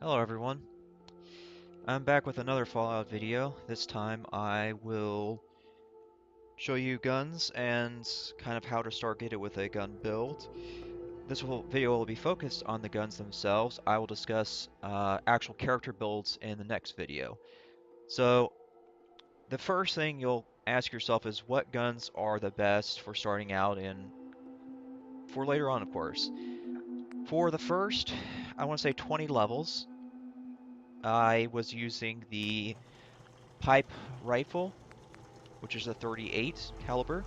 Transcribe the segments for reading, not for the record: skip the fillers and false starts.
Hello everyone, I'm back with another Fallout video. This time I will show you guns and kind of how to start get it with a gun build. This video will be focused on the guns themselves. I will discuss actual character builds in the next video. So the first thing you'll ask yourself is what guns are the best for starting out and for later on, of course. For the first, I want to say 20 levels, I was using the pipe rifle, which is a 38 caliber,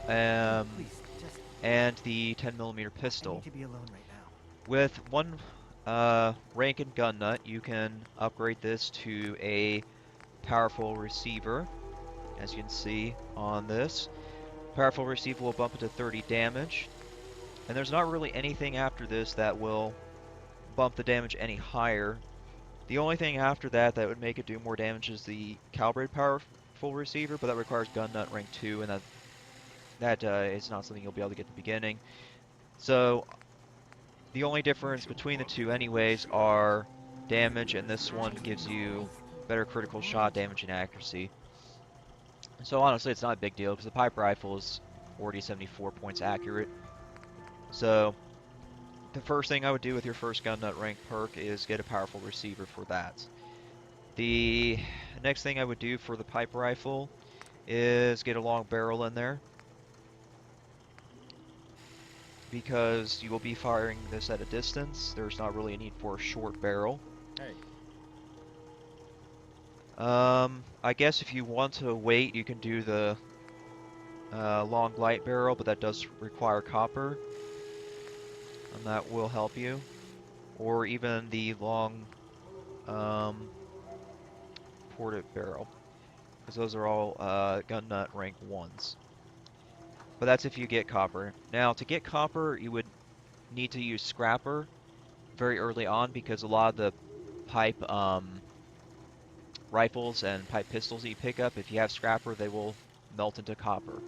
um, Please, just. and the 10mm I need pistol. to be alone right now. With one rank and gun nut, you can upgrade this to a powerful receiver, as you can see on this. Powerful receiver will bump it to 30 damage, and there's not really anything after this that will bump the damage any higher. The only thing after that that would make it do more damage is the calibrated powerful receiver, but that requires gun nut rank 2, and that is not something you'll be able to get at the beginning. So the only difference between the two anyways are damage, and this one gives you better critical shot damage and accuracy. So honestly, it's not a big deal because the pipe rifle is already 74 points accurate. So the first thing I would do with your first gun nut rank perk is get a powerful receiver for that. The next thing I would do for the pipe rifle is get a long barrel in there, because you will be firing this at a distance. There's not really a need for a short barrel. Hey. I guess if you want to wait, you can do the long light barrel, but that does require copper, and that will help you. Or even the long um, ported barrel, because those are all gun nut rank 1s. But that's if you get copper. Now, to get copper, you would need to use scrapper very early on, because a lot of the pipe rifles and pipe pistols that you pick up, if you have scrapper, they will melt into copper.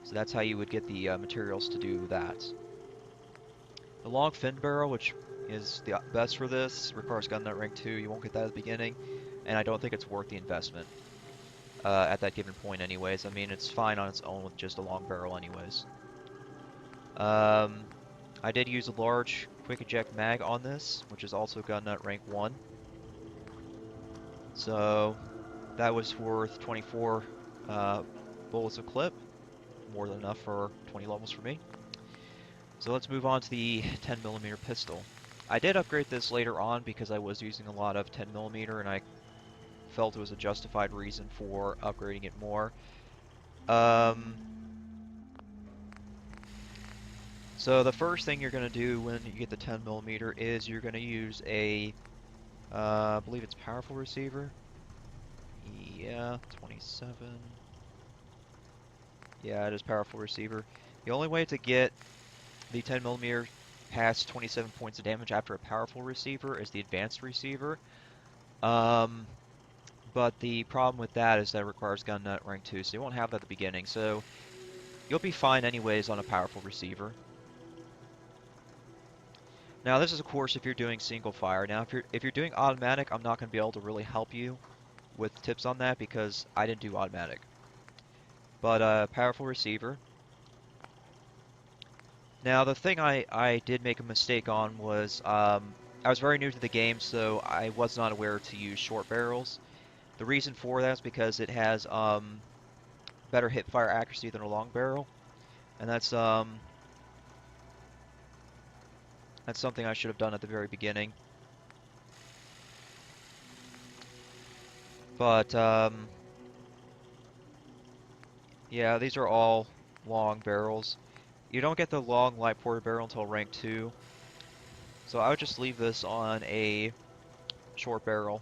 So that's how you would get the materials to do that. The long fin barrel, which is the best for this, requires gun nut rank 2. You won't get that at the beginning, and I don't think it's worth the investment at that given point anyways. I mean, it's fine on its own with just a long barrel anyways. I did use a large quick eject mag on this, which is also gun nut rank 1. So that was worth 24 bullets of clip, more than enough for 20 levels for me. So let's move on to the 10mm pistol. I did upgrade this later on because I was using a lot of 10mm, and I felt it was a justified reason for upgrading it more. So the first thing you're going to do when you get the 10mm is you're going to use a, I believe it's powerful receiver. Yeah, 27. Yeah, it is powerful receiver. The only way to get the 10mm past 27 points of damage after a powerful receiver is the advanced receiver. But the problem with that is that it requires gun nut rank 2, so you won't have that at the beginning. So you'll be fine anyways on a powerful receiver. Now this is of course if you're doing single fire. Now if you're doing automatic, I'm not going to be able to really help you with tips on that because I didn't do automatic. But powerful receiver. Now the thing I did make a mistake on was I was very new to the game, so I was not aware to use short barrels. The reason for that is because it has better hip fire accuracy than a long barrel, and that's something I should have done at the very beginning. But yeah, these are all long barrels. You don't get the long light ported barrel until rank 2, so I would just leave this on a short barrel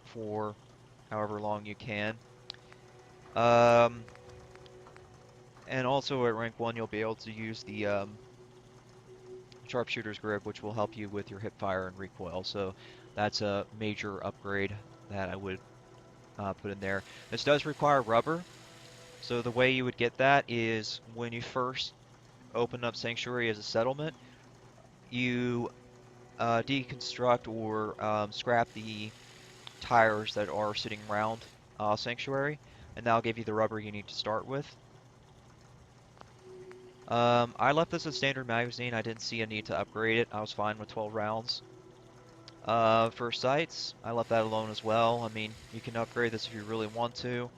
for however long you can. Um, and also at rank 1 you'll be able to use the sharpshooter's grip, which will help you with your hip fire and recoil, so that's a major upgrade that I would put in there. This does require rubber, so the way you would get that is when you first open up Sanctuary as a settlement, you deconstruct or scrap the tires that are sitting around Sanctuary, and that'll give you the rubber you need to start with. I left this as standard magazine. I didn't see a need to upgrade it. I was fine with 12 rounds. For sights, I left that alone as well. I mean, you can upgrade this if you really want to,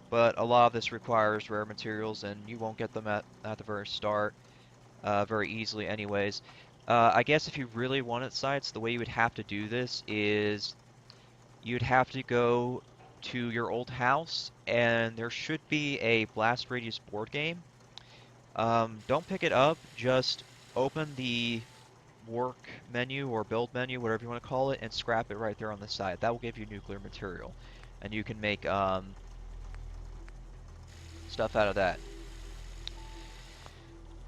but a lot of this requires rare materials, and you won't get them at the very start very easily anyways. I guess if you really wanted sights, the way you would have to do this is you'd have to go to your old house, and there should be a Blast Radius board game. Don't pick it up, just open the work menu or build menu, whatever you want to call it, and scrap it right there on the side. That will give you nuclear material, and you can make stuff out of that.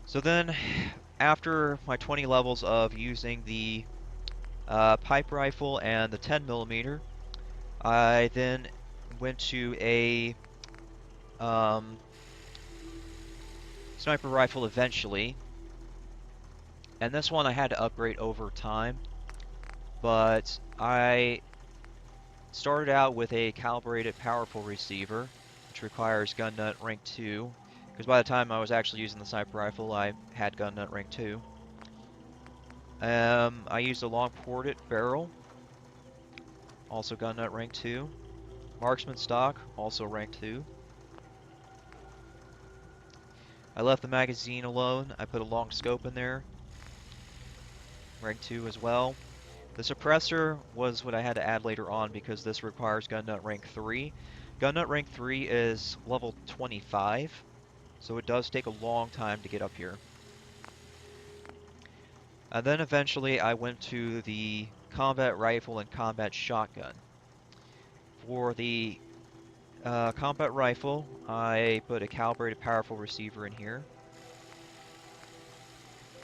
So then, after my 20 levels of using the pipe rifle and the 10mm, I then went to a sniper rifle eventually, and this one I had to upgrade over time, but I started out with a calibrated powerful receiver, which requires gun nut rank 2, because by the time I was actually using the sniper rifle, I had gun nut rank 2. I used a long ported barrel, also gun nut rank 2. Marksman stock, also rank 2. I left the magazine alone. I put a long scope in there, rank 2 as well. The suppressor was what I had to add later on because this requires gun nut rank 3. Gun nut rank 3 is level 25, so it does take a long time to get up here. And then eventually I went to the combat rifle and combat shotgun. For the combat rifle, I put a calibrated powerful receiver in here.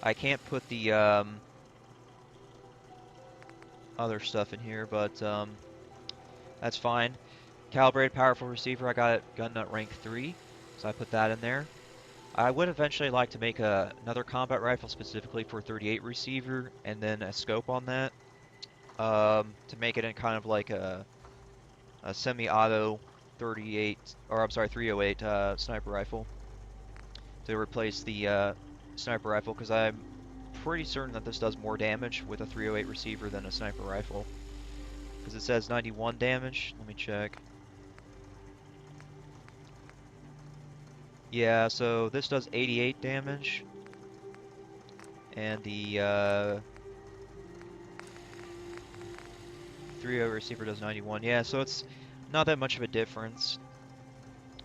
I can't put the other stuff in here, but that's fine. Calibrated powerful receiver, I got it gun nut rank 3, so I put that in there. I would eventually like to make another combat rifle specifically for 38 receiver and then a scope on that to make it in kind of like a semi-auto 38, or I'm sorry, 308 sniper rifle to replace the sniper rifle, because I'm pretty certain that this does more damage with a 308 receiver than a sniper rifle, because it says 91 damage. Let me check. Yeah, so this does 88 damage, and the 308 receiver does 91. Yeah, so it's not that much of a difference,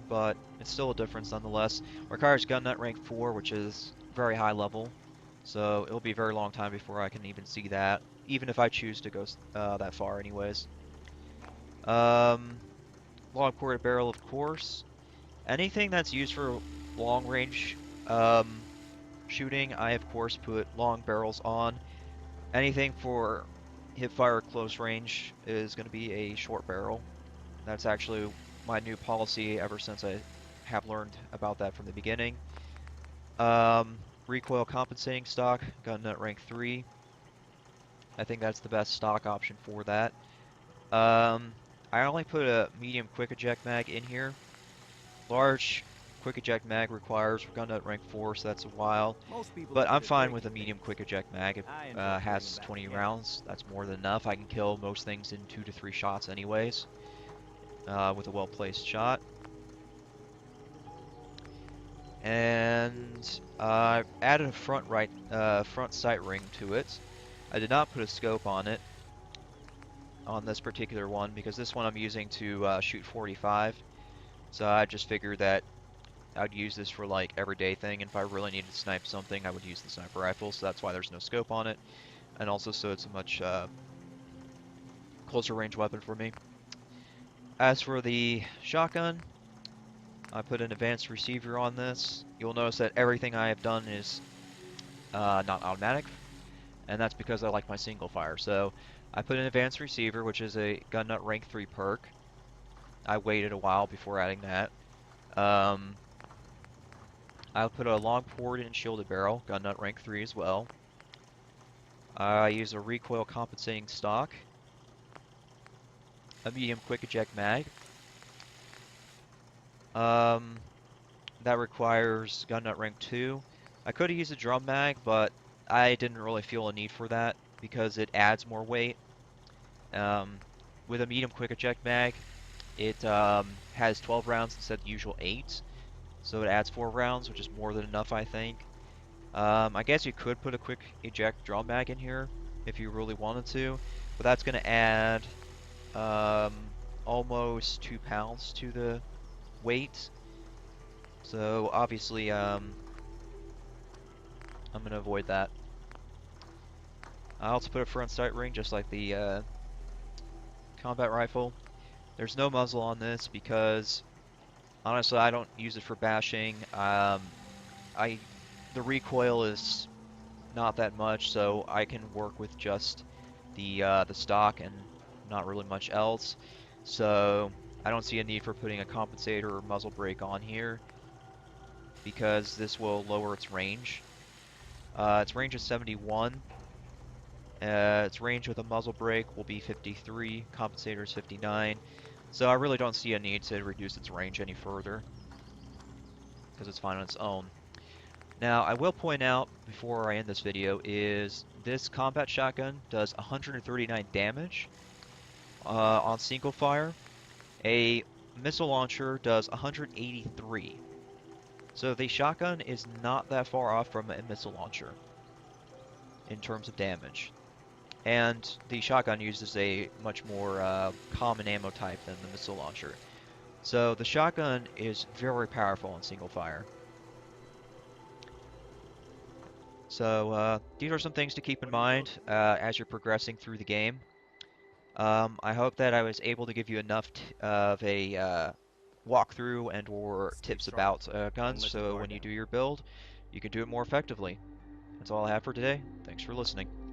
but it's still a difference nonetheless. Requires gun nut rank 4, which is very high level, so it'll be a very long time before I can even see that, even if I choose to go that far anyways. Long ported barrel, of course. Anything that's used for long range shooting, I of course put long barrels on. Anything for hip fire close range is going to be a short barrel. That's actually my new policy ever since I have learned about that from the beginning. Recoil compensating stock, gun nut rank 3. I think that's the best stock option for that. I only put a medium quick eject mag in here. Large quick eject mag requires gun nut rank 4, so that's a while. But I'm fine with a medium quick eject mag. It has 20 rounds. That's more than enough. I can kill most things in 2 to 3 shots anyways, with a well-placed shot. And I added a front sight ring to it. I did not put a scope on it on this particular one because this one I'm using to shoot 45. So I just figured that I'd use this for like everyday thing, and if I really needed to snipe something, I would use the sniper rifle, so that's why there's no scope on it. And also so it's a much closer range weapon for me. As for the shotgun, I put an advanced receiver on this. You'll notice that everything I have done is not automatic, and that's because I like my single fire. So I put an advanced receiver, which is a gun nut rank 3 perk. I waited a while before adding that. I'll put a long ported and shielded barrel, gun nut rank 3 as well. I use a recoil compensating stock, a medium quick eject mag. Um, that requires gun nut rank 2. I could have used a drum mag, but I didn't really feel a need for that because it adds more weight. Um, with a medium quick eject mag, it has 12 rounds instead of the usual 8, so it adds 4 rounds, which is more than enough, I think. I guess you could put a quick eject drum mag in here if you really wanted to, but that's going to add um, almost 2 pounds to the weight. So obviously, I'm going to avoid that. I also put a front sight ring, just like the combat rifle. There's no muzzle on this because honestly, I don't use it for bashing. I the recoil is not that much, so I can work with just the stock and not really much else. So I don't see a need for putting a compensator or muzzle brake on here because this will lower its range. Its range is 71. Its range with a muzzle brake will be 53. Compensator is 59. So I really don't see a need to reduce its range any further because it's fine on its own. Now, I will point out before I end this video is this combat shotgun does 139 damage on single fire. A missile launcher does 183. So the shotgun is not that far off from a missile launcher in terms of damage. And the shotgun uses a much more common ammo type than the missile launcher. So the shotgun is very powerful in single fire. So these are some things to keep in mind as you're progressing through the game. I hope that I was able to give you enough of a walkthrough and or tips about guns so when you do your build, you can do it more effectively. That's all I have for today. Thanks for listening.